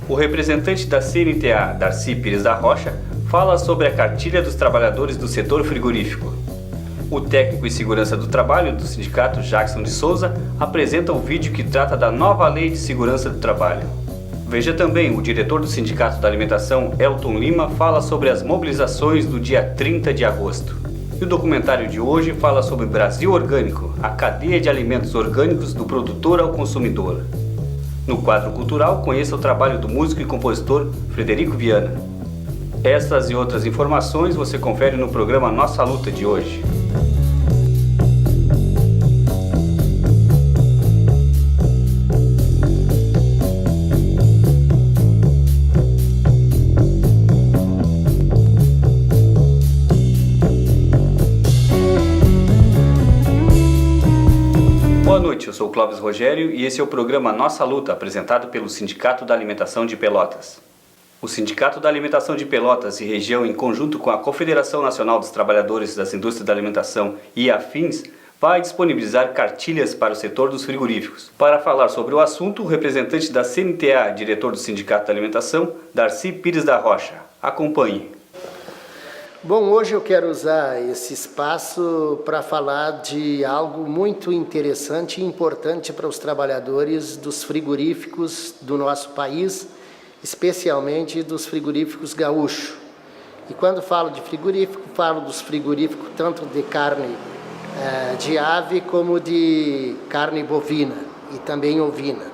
O representante da CNTA, Darcy Pires da Rocha, fala sobre a cartilha dos trabalhadores do setor frigorífico. O técnico em segurança do trabalho do sindicato, Jackson de Souza, apresenta o vídeo que trata da nova lei de segurança do trabalho. Veja também, o diretor do Sindicato da Alimentação, Elton Lima, fala sobre as mobilizações do dia 30 de agosto. E o documentário de hoje fala sobre Brasil Orgânico, a cadeia de alimentos orgânicos do produtor ao consumidor. No quadro cultural, conheça o trabalho do músico e compositor Frederico Viana. Essas e outras informações você confere no programa Nossa Luta de hoje. Boa noite, eu sou o Clóvis Rogério e esse é o programa Nossa Luta, apresentado pelo Sindicato da Alimentação de Pelotas. O Sindicato da Alimentação de Pelotas e região, em conjunto com a Confederação Nacional dos Trabalhadores das Indústrias da Alimentação e afins, vai disponibilizar cartilhas para o setor dos frigoríficos. Para falar sobre o assunto, o representante da CNTA, diretor do Sindicato da Alimentação, Darcy Pires da Rocha. Acompanhe. Bom, hoje eu quero usar esse espaço para falar de algo muito interessante e importante para os trabalhadores dos frigoríficos do nosso país, especialmente dos frigoríficos gaúchos. E quando falo de frigorífico, falo dos frigoríficos tanto de carne de ave como de carne bovina e também ovina.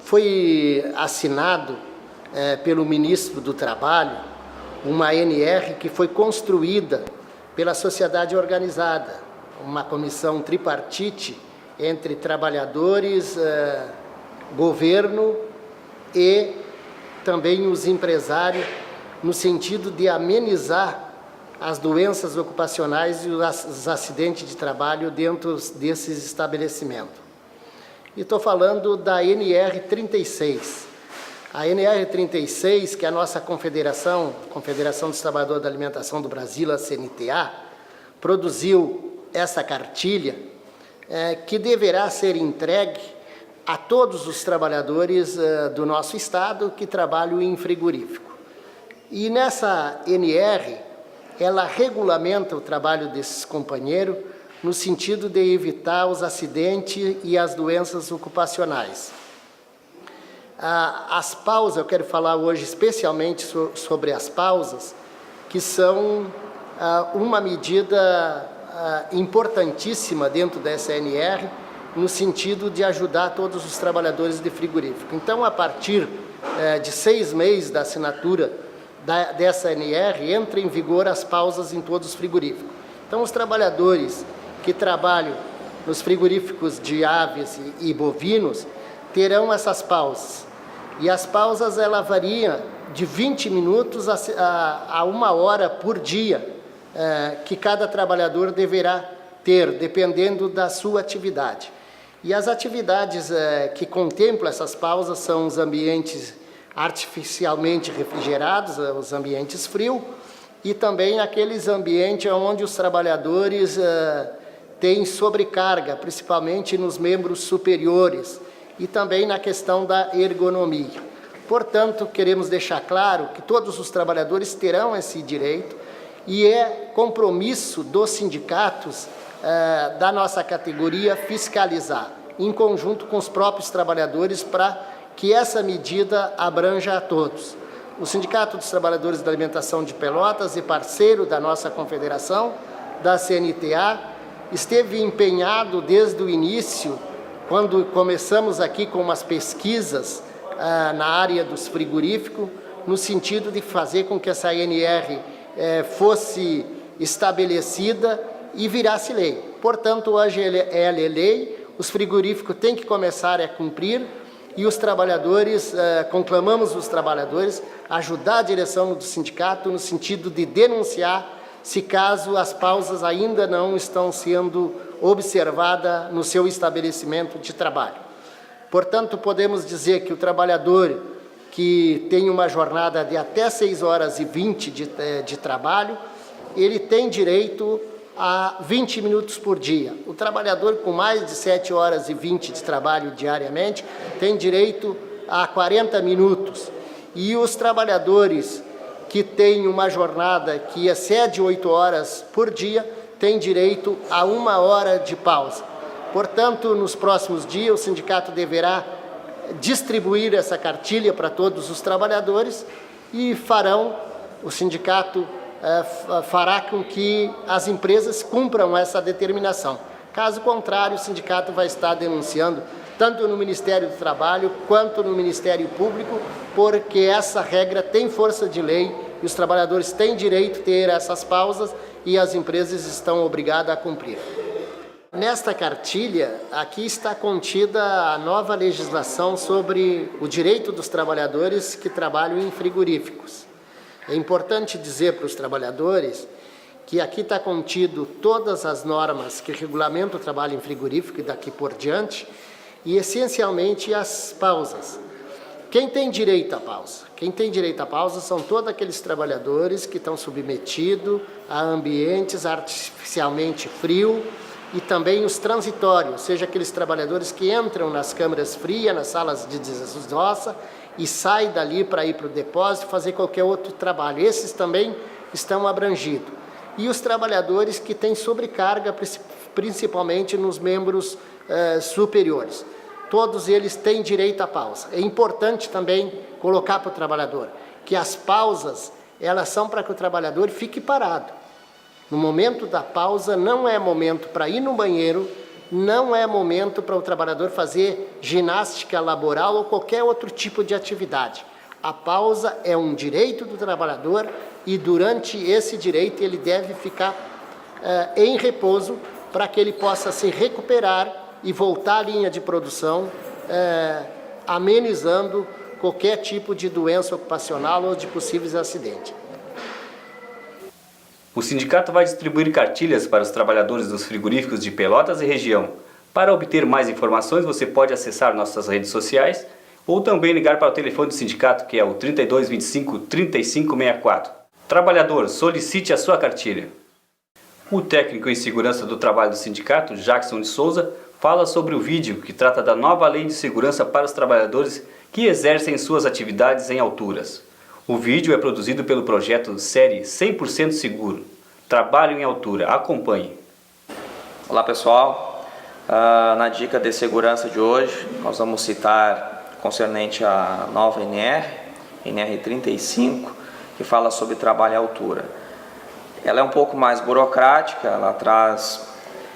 Foi assinado pelo ministro do Trabalho uma ANR que foi construída pela sociedade organizada, uma comissão tripartite entre trabalhadores, governo e também os empresários, no sentido de amenizar as doenças ocupacionais e os acidentes de trabalho dentro desses estabelecimentos. E estou falando da NR 36. A NR 36, que é a nossa Confederação dos Trabalhadores da Alimentação do Brasil, a CNTA, produziu essa cartilha que deverá ser entregue a todos os trabalhadores do nosso estado que trabalham em frigorífico. E nessa NR, ela regulamenta o trabalho desses companheiros no sentido de evitar os acidentes e as doenças ocupacionais. As pausas, eu quero falar hoje especialmente sobre as pausas, que são uma medida importantíssima dentro da SNR, no sentido de ajudar todos os trabalhadores de frigorífico. Então, a partir de 6 meses da assinatura dessa NR, entra em vigor as pausas em todos os frigoríficos. Então, os trabalhadores que trabalham nos frigoríficos de aves e bovinos terão essas pausas. E as pausas, ela varia de 20 minutos a 1 hora por dia, que cada trabalhador deverá ter, dependendo da sua atividade. E as atividades que contemplam essas pausas são os ambientes artificialmente refrigerados, os ambientes frios, e também aqueles ambientes onde os trabalhadores têm sobrecarga, principalmente nos membros superiores, e também na questão da ergonomia. Portanto, queremos deixar claro que todos os trabalhadores terão esse direito e é compromisso dos sindicatos da nossa categoria fiscalizar, em conjunto com os próprios trabalhadores, para que essa medida abranja a todos. O Sindicato dos Trabalhadores da Alimentação de Pelotas e parceiro da nossa confederação, da CNTA, esteve empenhado desde o início, quando começamos aqui com umas pesquisas na área dos frigoríficos, no sentido de fazer com que essa ANR fosse estabelecida e virasse lei. Portanto, hoje ela é lei, os frigoríficos têm que começar a cumprir e os trabalhadores, conclamamos os trabalhadores a ajudar a direção do sindicato no sentido de denunciar se caso as pausas ainda não estão sendo observadas no seu estabelecimento de trabalho. Portanto, podemos dizer que o trabalhador que tem uma jornada de até 6 horas e 20 de trabalho, ele tem direito a 20 minutos por dia. O trabalhador com mais de 7 horas e 20 de trabalho diariamente tem direito a 40 minutos. E os trabalhadores que têm uma jornada que excede 8 horas por dia têm direito a 1 hora de pausa. Portanto, nos próximos dias, o sindicato deverá distribuir essa cartilha para todos os trabalhadores e o sindicato fará com que as empresas cumpram essa determinação. Caso contrário, o sindicato vai estar denunciando tanto no Ministério do Trabalho quanto no Ministério Público, porque essa regra tem força de lei e os trabalhadores têm direito a ter essas pausas e as empresas estão obrigadas a cumprir. Nesta cartilha, aqui está contida a nova legislação sobre o direito dos trabalhadores que trabalham em frigoríficos. É importante dizer para os trabalhadores que aqui está contido todas as normas que regulamentam o trabalho em frigorífico e daqui por diante, e essencialmente as pausas. Quem tem direito à pausa? Quem tem direito à pausa são todos aqueles trabalhadores que estão submetidos a ambientes artificialmente frios e também os transitórios, ou seja, aqueles trabalhadores que entram nas câmaras frias, nas salas de desossa e saem dali para ir para o depósito fazer qualquer outro trabalho. Esses também estão abrangidos. E os trabalhadores que têm sobrecarga, principalmente nos membros superiores. Todos eles têm direito à pausa. É importante também colocar para o trabalhador que as pausas, elas são para que o trabalhador fique parado. No momento da pausa, não é momento para ir no banheiro, não é momento para o trabalhador fazer ginástica laboral ou qualquer outro tipo de atividade. A pausa é um direito do trabalhador e durante esse direito ele deve ficar em repouso para que ele possa se recuperar e voltar à linha de produção, amenizando qualquer tipo de doença ocupacional ou de possíveis acidentes. O sindicato vai distribuir cartilhas para os trabalhadores dos frigoríficos de Pelotas e região. Para obter mais informações, você pode acessar nossas redes sociais ou também ligar para o telefone do sindicato, que é o 3225-3564. Trabalhador, solicite a sua cartilha. O técnico em segurança do trabalho do sindicato, Jackson de Souza, fala sobre o vídeo que trata da nova lei de segurança para os trabalhadores que exercem suas atividades em alturas. O vídeo é produzido pelo projeto Série 100% Seguro. Trabalho em altura. Acompanhe. Olá pessoal, na dica de segurança de hoje nós vamos citar concernente à nova NR 35, que fala sobre trabalho em altura. Ela é um pouco mais burocrática, ela traz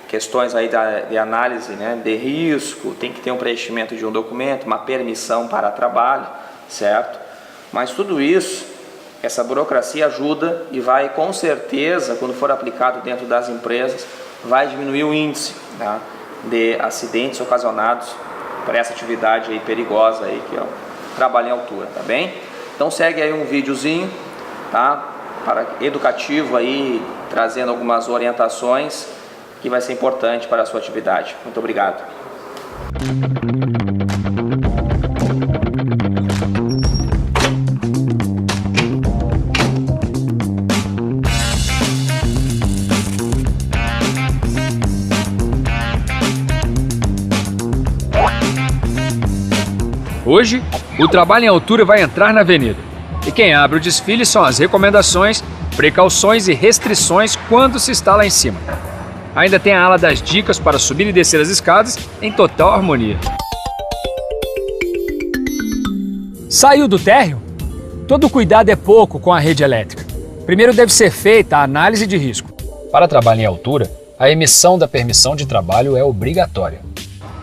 questões aí de análise, de risco, tem que ter um preenchimento de um documento, uma permissão para trabalho, certo? Mas tudo isso, essa burocracia ajuda e vai com certeza, quando for aplicado dentro das empresas, vai diminuir o índice de acidentes ocasionados por essa atividade aí perigosa aí, que é o trabalho em altura, tá bem? Então segue aí um videozinho, tá? Educativo aí, trazendo algumas orientações que vai ser importante para a sua atividade. Muito obrigado. Hoje, o trabalho em altura vai entrar na avenida. E quem abre o desfile são as recomendações, precauções e restrições quando se está lá em cima. Ainda tem a ala das dicas para subir e descer as escadas em total harmonia. Saiu do térreo? Todo cuidado é pouco com a rede elétrica. Primeiro deve ser feita a análise de risco. Para trabalho em altura, a emissão da permissão de trabalho é obrigatória.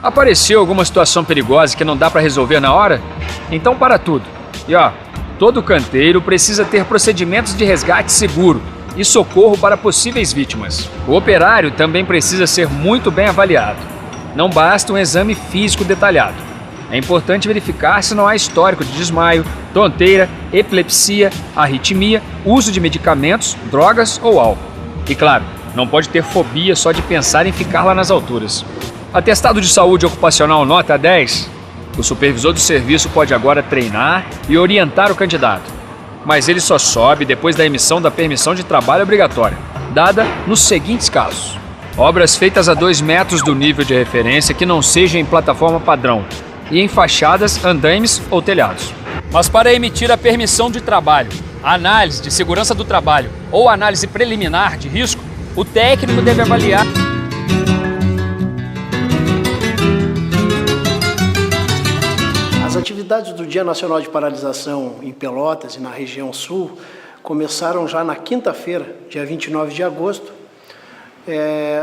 Apareceu alguma situação perigosa que não dá para resolver na hora? Então para tudo. E todo canteiro precisa ter procedimentos de resgate seguro e socorro para possíveis vítimas. O operário também precisa ser muito bem avaliado. Não basta um exame físico detalhado. É importante verificar se não há histórico de desmaio, tonteira, epilepsia, arritmia, uso de medicamentos, drogas ou álcool. E claro, não pode ter fobia só de pensar em ficar lá nas alturas. Atestado de saúde ocupacional nota 10? O supervisor do serviço pode agora treinar e orientar o candidato, mas ele só sobe depois da emissão da permissão de trabalho obrigatória, dada nos seguintes casos: obras feitas a 2 metros do nível de referência que não seja em plataforma padrão e em fachadas, andaimes ou telhados. Mas para emitir a permissão de trabalho, a análise de segurança do trabalho ou análise preliminar de risco, o técnico deve avaliar. As atividades do Dia Nacional de Paralisação em Pelotas e na região sul começaram já na quinta-feira, dia 29 de agosto.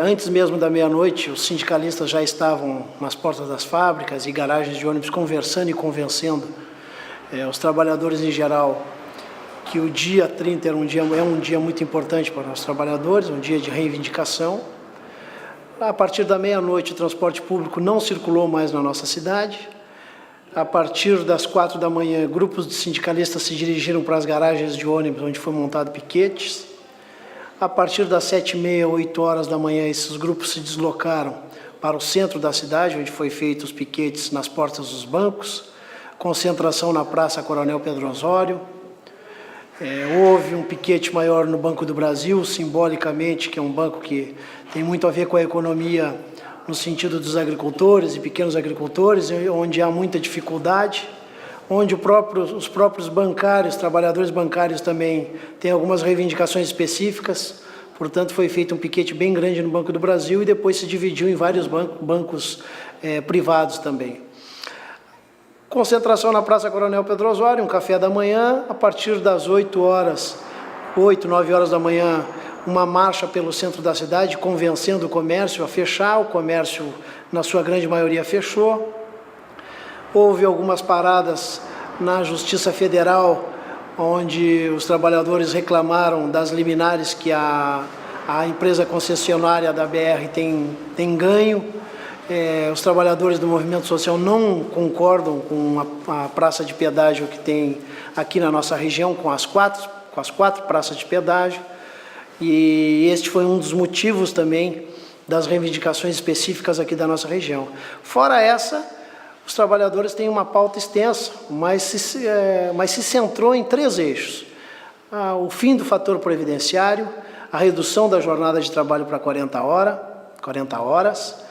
Antes mesmo da meia-noite, os sindicalistas já estavam nas portas das fábricas e garagens de ônibus conversando e convencendo os trabalhadores em geral que o dia 30 é um dia muito importante para os trabalhadores, um dia de reivindicação. A partir da meia-noite, o transporte público não circulou mais na nossa cidade. A partir das 4 da manhã, grupos de sindicalistas se dirigiram para as garagens de ônibus, onde foi montado piquetes. A partir das 7h30, 8 horas da manhã, esses grupos se deslocaram para o centro da cidade, onde foi feitos os piquetes nas portas dos bancos, concentração na Praça Coronel Pedro Osório. Houve um piquete maior no Banco do Brasil, simbolicamente, que é um banco que tem muito a ver com a economia no sentido dos agricultores e pequenos agricultores, onde há muita dificuldade, onde os próprios bancários, trabalhadores bancários também têm algumas reivindicações específicas. Portanto, foi feito um piquete bem grande no Banco do Brasil e depois se dividiu em vários bancos privados também. Concentração na Praça Coronel Pedro Osório, um café da manhã, a partir das 8, 9 horas da manhã, uma marcha pelo centro da cidade, convencendo o comércio a fechar. O comércio, na sua grande maioria, fechou. Houve algumas paradas na Justiça Federal, onde os trabalhadores reclamaram das liminares que a empresa concessionária da BR tem ganho. Os trabalhadores do movimento social não concordam com a praça de pedágio que tem aqui na nossa região, com as quatro praças de pedágio. E este foi um dos motivos também das reivindicações específicas aqui da nossa região. Fora essa, os trabalhadores têm uma pauta extensa, mas se centrou em 3 eixos. O fim do fator previdenciário, a redução da jornada de trabalho para 40 horas,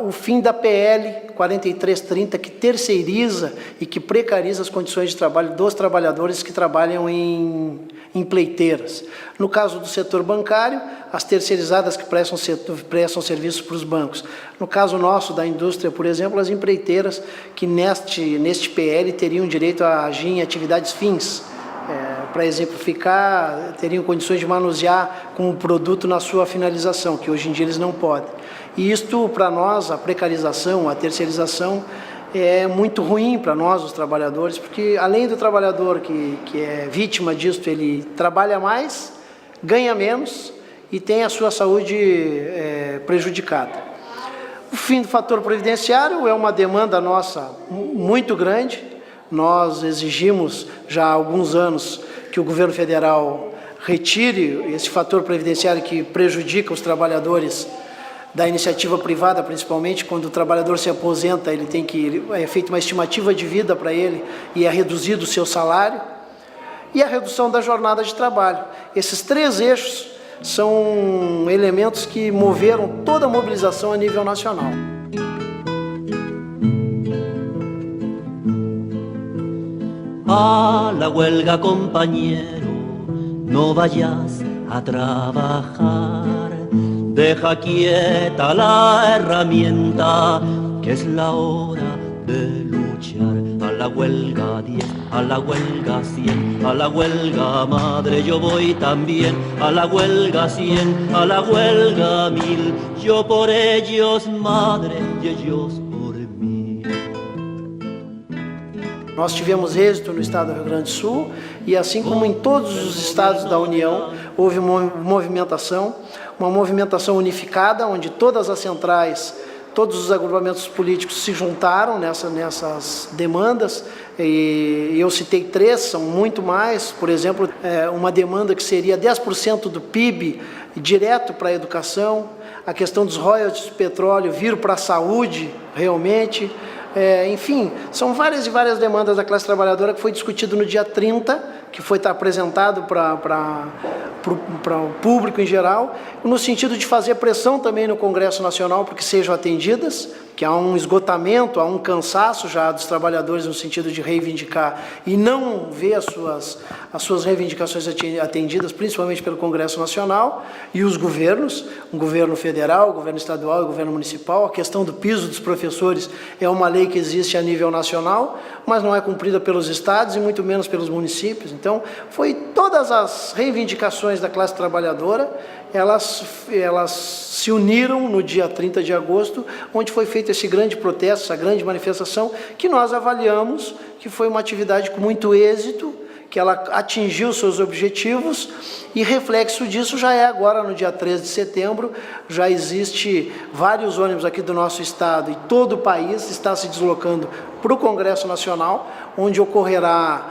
o fim da PL 4330, que terceiriza e que precariza as condições de trabalho dos trabalhadores que trabalham em pleiteiras. No caso do setor bancário, as terceirizadas que prestam serviços para os bancos. No caso nosso, da indústria, por exemplo, as empreiteiras que neste PL teriam direito a agir em atividades fins. Para exemplificar, teriam condições de manusear com o produto na sua finalização, que hoje em dia eles não podem. E isto, para nós, a precarização, a terceirização, é muito ruim para nós, os trabalhadores, porque além do trabalhador que é vítima disso, ele trabalha mais, ganha menos e tem a sua saúde prejudicada. O fim do fator previdenciário é uma demanda nossa muito grande. Nós exigimos já há alguns anos que o governo federal retire esse fator previdenciário que prejudica os trabalhadores da iniciativa privada, principalmente quando o trabalhador se aposenta, é feita uma estimativa de vida para ele e é reduzido o seu salário, e a redução da jornada de trabalho. Esses 3 eixos são elementos que moveram toda a mobilização a nível nacional. A la huelga, compañero, no vayas a trabajar. Deja quieta la herramienta, que es la hora de luchar. A la huelga 10, a la huelga 100, a la huelga madre yo voy también. A la huelga 100, a la huelga 1000, yo por ellos madre y ellos por mí. Nós tivemos êxito no estado do Rio Grande do Sul e, assim como em todos os estados da União, houve uma movimentação unificada, onde todas as centrais, todos os agrupamentos políticos se juntaram nessas demandas, e eu citei 3, são muito mais. Por exemplo, uma demanda que seria 10% do PIB direto para a educação, a questão dos royalties do petróleo vir para a saúde realmente, enfim, são várias e várias demandas da classe trabalhadora que foi discutido no dia 30, que foi apresentado para o público em geral, no sentido de fazer pressão também no Congresso Nacional para que sejam atendidas, que há um esgotamento, há um cansaço já dos trabalhadores no sentido de reivindicar e não ver as suas reivindicações atendidas, principalmente pelo Congresso Nacional e os governos, o governo federal, o governo estadual e o governo municipal. A questão do piso dos professores é uma lei que existe a nível nacional, mas não é cumprida pelos estados e muito menos pelos municípios. Então, foi todas as reivindicações da classe trabalhadora, elas se uniram no dia 30 de agosto, onde foi feito esse grande protesto, essa grande manifestação, que nós avaliamos que foi uma atividade com muito êxito, que ela atingiu seus objetivos, e reflexo disso já é agora, no dia 13 de setembro, já existe vários ônibus aqui do nosso estado e todo o país está se deslocando para o Congresso Nacional, onde ocorrerá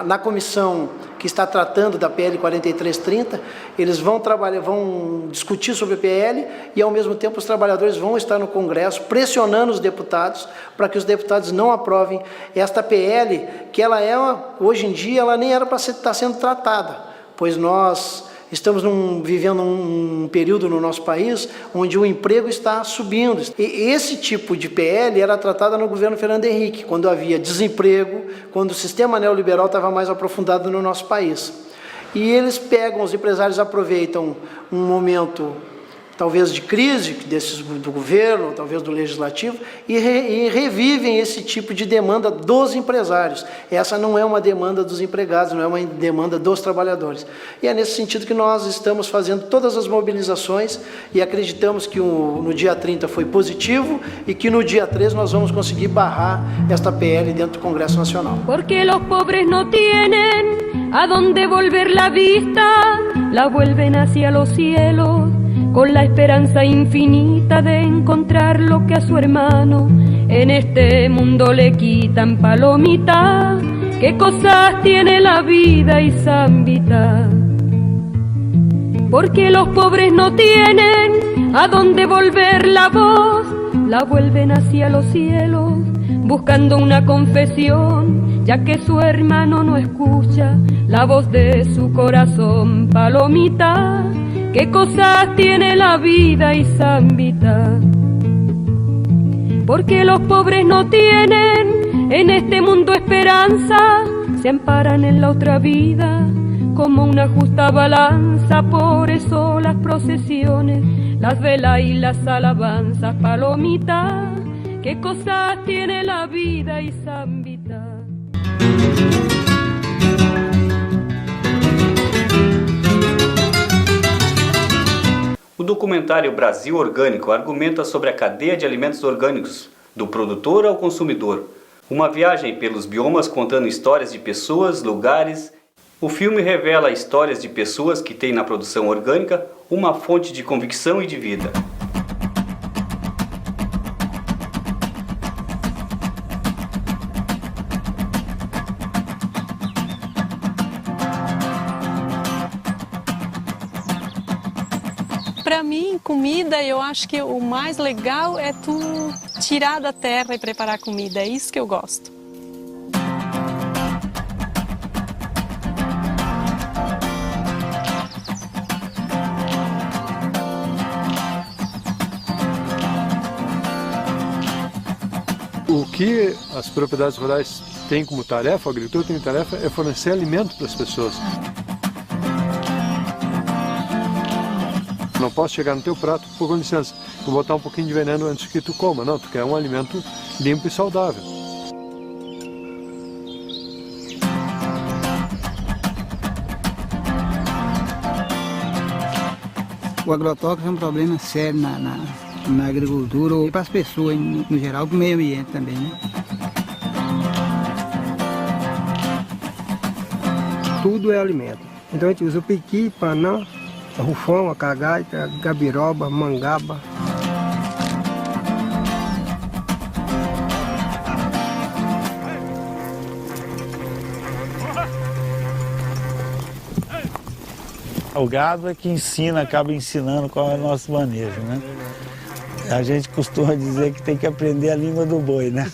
na comissão que está tratando da PL 4330, eles vão discutir sobre a PL e, ao mesmo tempo, os trabalhadores vão estar no Congresso pressionando os deputados para que os deputados não aprovem esta PL, que hoje em dia, ela nem era para estar sendo tratada, pois nós estamos vivendo um período no nosso país onde o emprego está subindo. E esse tipo de PL era tratada no governo Fernando Henrique, quando havia desemprego, quando o sistema neoliberal estava mais aprofundado no nosso país. E os empresários aproveitam um momento talvez de crise do governo, talvez do legislativo, e revivem esse tipo de demanda dos empresários. Essa não é uma demanda dos empregados, não é uma demanda dos trabalhadores. E é nesse sentido que nós estamos fazendo todas as mobilizações e acreditamos que no dia 30 foi positivo e que no dia 13 nós vamos conseguir barrar esta PL dentro do Congresso Nacional. Porque los pobres no tienen a dónde volver la vista, la vuelven hacia los cielos, con la esperanza infinita de encontrar lo que a su hermano en este mundo le quitan. Palomita, qué cosas tiene la vida y zambita. Porque los pobres no tienen a dónde volver la voz, la vuelven hacia los cielos, buscando una confesión, ya que su hermano no escucha la voz de su corazón. Palomita, qué cosas tiene la vida y zambita. Porque los pobres no tienen en este mundo esperanza, se amparan en la otra vida como una justa balanza. Por eso las procesiones, las velas y las alabanzas. Palomita, qué cosas tiene la vida y zambita. O documentário Brasil Orgânico argumenta sobre a cadeia de alimentos orgânicos, do produtor ao consumidor. Uma viagem pelos biomas contando histórias de pessoas, lugares. O filme revela histórias de pessoas que têm na produção orgânica uma fonte de convicção e de vida. Para mim, comida, eu acho que o mais legal é tu tirar da terra e preparar comida. É isso que eu gosto. O que as propriedades rurais têm como tarefa, o agricultor tem tarefa, é fornecer alimento para as pessoas. Não posso chegar no teu prato, com licença, vou botar um pouquinho de veneno antes que tu coma. Não, tu quer um alimento limpo e saudável. O agrotóxico é um problema sério na agricultura e para as pessoas no geral, para o meio ambiente também, né? Tudo é alimento. Então a gente usa o piqui, panã, a rufão, a cagaita, a gabiroba, a mangaba. O gado é que ensina, acaba ensinando qual é o nosso manejo, né? A gente costuma dizer que tem que aprender a língua do boi, né?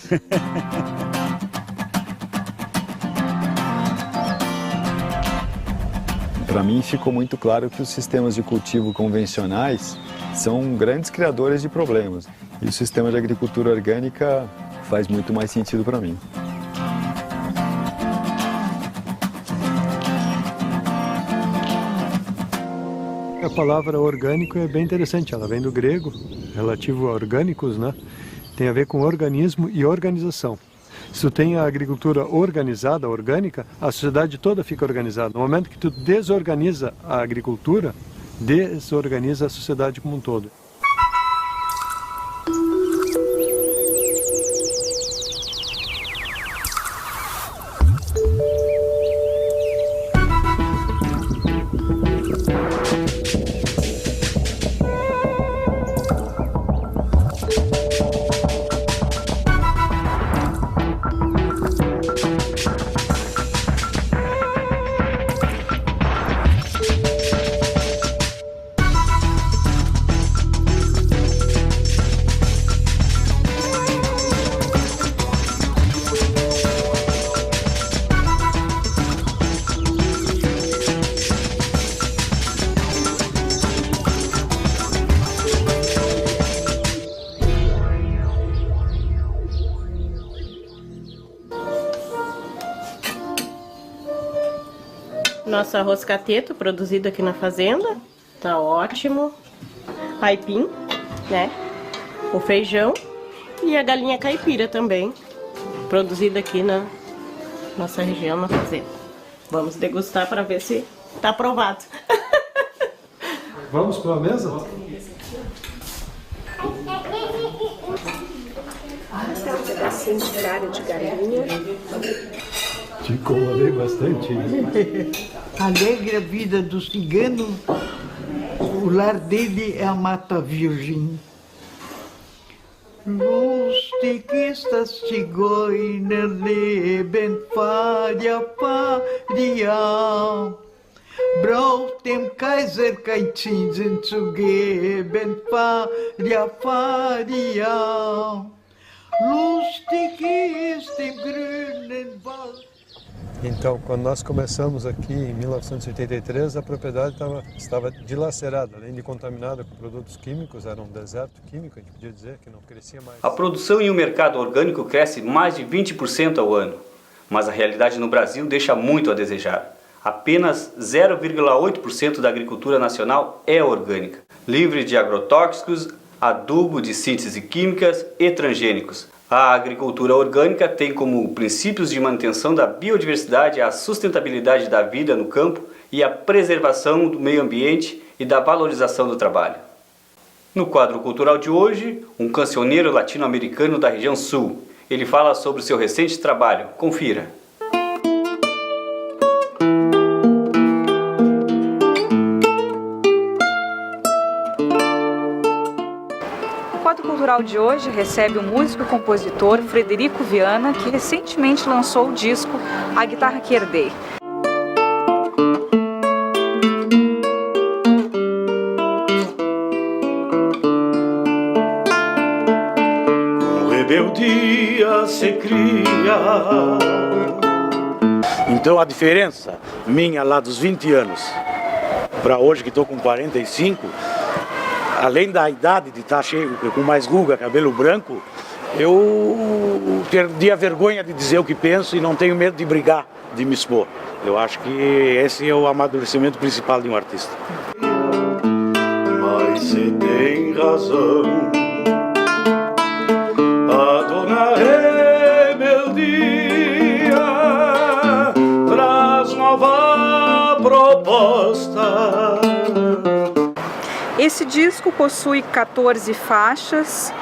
Para mim ficou muito claro que os sistemas de cultivo convencionais são grandes criadores de problemas. E o sistema de agricultura orgânica faz muito mais sentido para mim. A palavra orgânico é bem interessante, ela vem do grego, relativo a orgânicos, né? Tem a ver com organismo e organização. Se tu tem a agricultura organizada, orgânica, a sociedade toda fica organizada. No momento que tu desorganiza a agricultura, desorganiza a sociedade como um todo. Nosso arroz cateto, produzido aqui na fazenda, tá ótimo. Aipim, né? O feijão e a galinha caipira também, produzida aqui na nossa região, na fazenda. Vamos degustar para ver se tá aprovado. Vamos para a mesa? Tem um pedacinho de carne de galinha. Te incomodei bastante. Alegre a vida do cigano, o lar dele é a Mata Virgem. Lustig Zigeuner leben Faria Faria. Braucht dem Kaiser kein Zinsen zu geben, Faria Faria. Lustig ist im grünen Wald. Então, quando nós começamos aqui em 1983, a propriedade estava dilacerada, além de contaminada com produtos químicos, era um deserto químico, a gente podia dizer que não crescia mais. A produção em um mercado orgânico cresce mais de 20% ao ano, mas a realidade no Brasil deixa muito a desejar. Apenas 0,8% da agricultura nacional é orgânica, livre de agrotóxicos, adubo de síntese químicas e transgênicos. A agricultura orgânica tem como princípios de manutenção da biodiversidade a sustentabilidade da vida no campo e a preservação do meio ambiente e da valorização do trabalho. No quadro cultural de hoje, um cancioneiro latino-americano da região sul. Ele fala sobre o seu recente trabalho. Confira. O quadro cultural de hoje recebe o músico e compositor Frederico Viana, que recentemente lançou o disco A Guitarra que Herdei. Com rebeldia se cria. Então a diferença minha lá dos 20 anos para hoje, que estou com 45, além da idade de estar cheio, com mais ruga, cabelo branco, eu perdi a vergonha de dizer o que penso e não tenho medo de brigar, de me expor. Eu acho que esse é o amadurecimento principal de um artista. Mas você tem razão, a dona rebeldia traz nova proposta. Esse disco possui 14 faixas,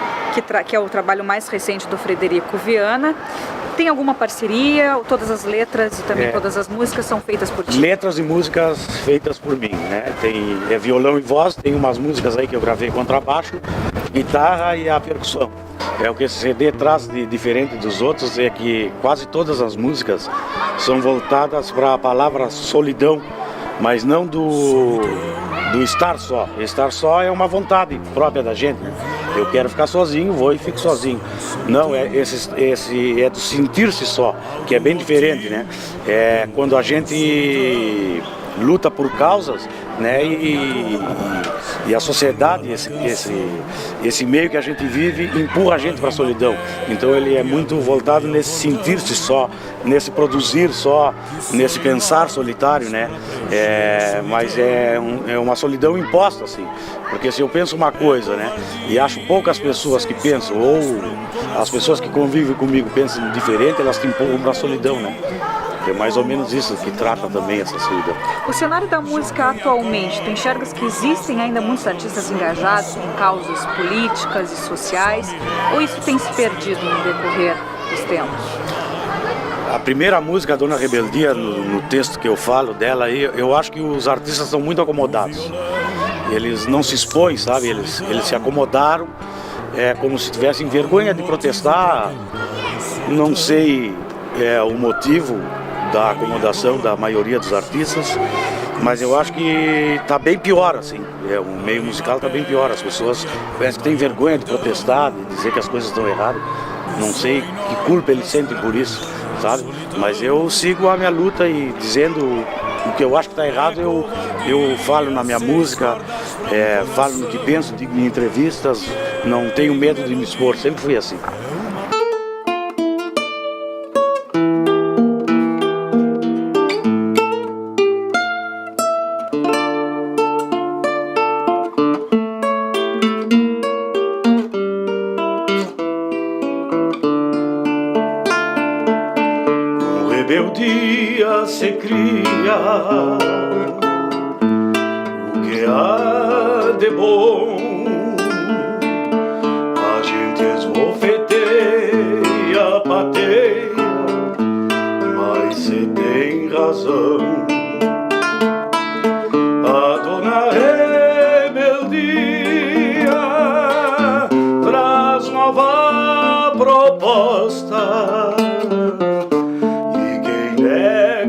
que é o trabalho mais recente do Frederico Viana. Tem alguma parceria? Todas as letras e também todas as músicas são feitas por ti? Letras e músicas feitas por mim, né? Tem violão e voz, tem umas músicas aí que eu gravei contrabaixo, guitarra e a percussão. É o que esse CD traz de diferente dos outros, é que quase todas as músicas são voltadas para a palavra solidão, mas não do estar só. Estar só é uma vontade própria da gente, né? Eu quero ficar sozinho, vou e fico sozinho. Não, esse é do sentir-se só, que é bem diferente, né? É quando a gente luta por causas, né? E a sociedade, esse meio que a gente vive, empurra a gente para a solidão. Então ele é muito voltado nesse sentir-se só, nesse produzir só, nesse pensar solitário, né? Mas é uma solidão imposta, assim. Porque se eu penso uma coisa, né? E acho poucas pessoas que pensam, ou as pessoas que convivem comigo pensam diferente, elas te empurram para a solidão, né? É mais ou menos isso que trata também essa solidão. O cenário da música atualmente, tu enxergas que existem ainda muitos artistas engajados em causas políticas e sociais, ou isso tem se perdido no decorrer dos tempos? A primeira música, Dona Rebeldia, no texto que eu falo dela aí, eu acho que os artistas são muito acomodados. Eles não se expõem, sabe? Eles se acomodaram, como se tivessem vergonha de protestar. Não sei o motivo da acomodação da maioria dos artistas, mas eu acho que está bem pior, assim. O meio musical está bem pior. As pessoas parecem que têm vergonha de protestar, de dizer que as coisas estão erradas. Não sei que culpa eles sentem por isso, sabe? Mas eu sigo a minha luta e dizendo o que eu acho que está errado, eu falo na minha música, falo no que penso, digo em entrevistas, não tenho medo de me expor, sempre fui assim. Rebeldia se cria o que há de bom, a gente esbofeteia, pateia, mas se tem razão. A Dona Rebeldia traz nova proposta.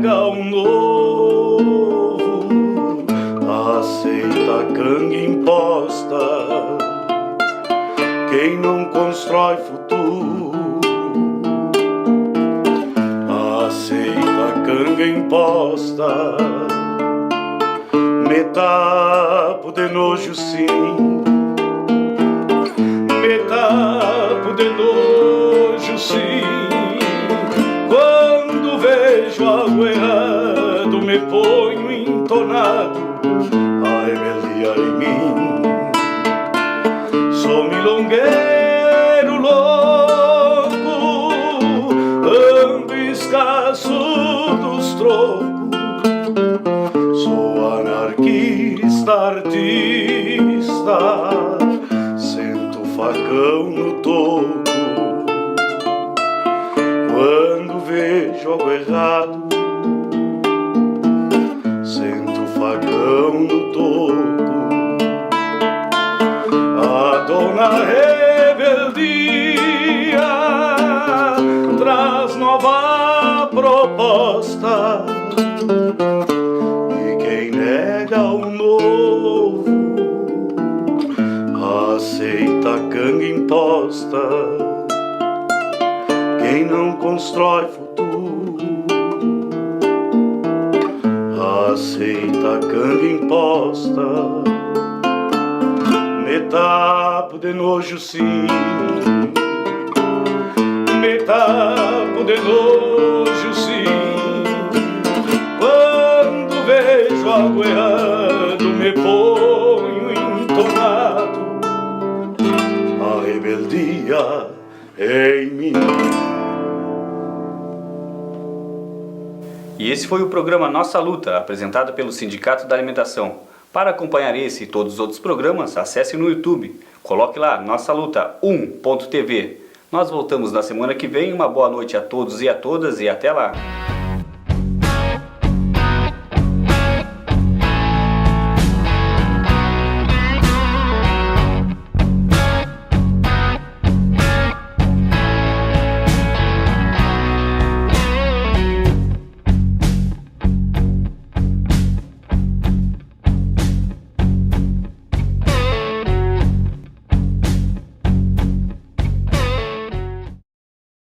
O novo aceita a gangue imposta. Quem não constrói futuro aceita a gangue imposta. Me tapo de nojo, sim. Me tapo de nojo, sim. Quando vejo algo errado, me ponho entonado, a rebeldia em mim. Sou milongueiro louco, ando escasso dos trocos. Sou anarquista, artista, sento o facão no toco. Quando vejo algo errado, sento o facão no toco. A Dona Rebeldia traz nova proposta. E quem nega o novo aceita a gangue imposta. Quem não constrói futuro aceita a gangue imposta. Me tapo de nojo, sim. Me tapo de nojo, sim. Quando vejo algo errado, me ponho entonado. A rebeldia em mim. E esse foi o programa Nossa Luta, apresentado pelo Sindicato da Alimentação. Para acompanhar esse e todos os outros programas, acesse no YouTube. Coloque lá, Nossa Luta 1.tv. Nós voltamos na semana que vem. Uma boa noite a todos e a todas e até lá.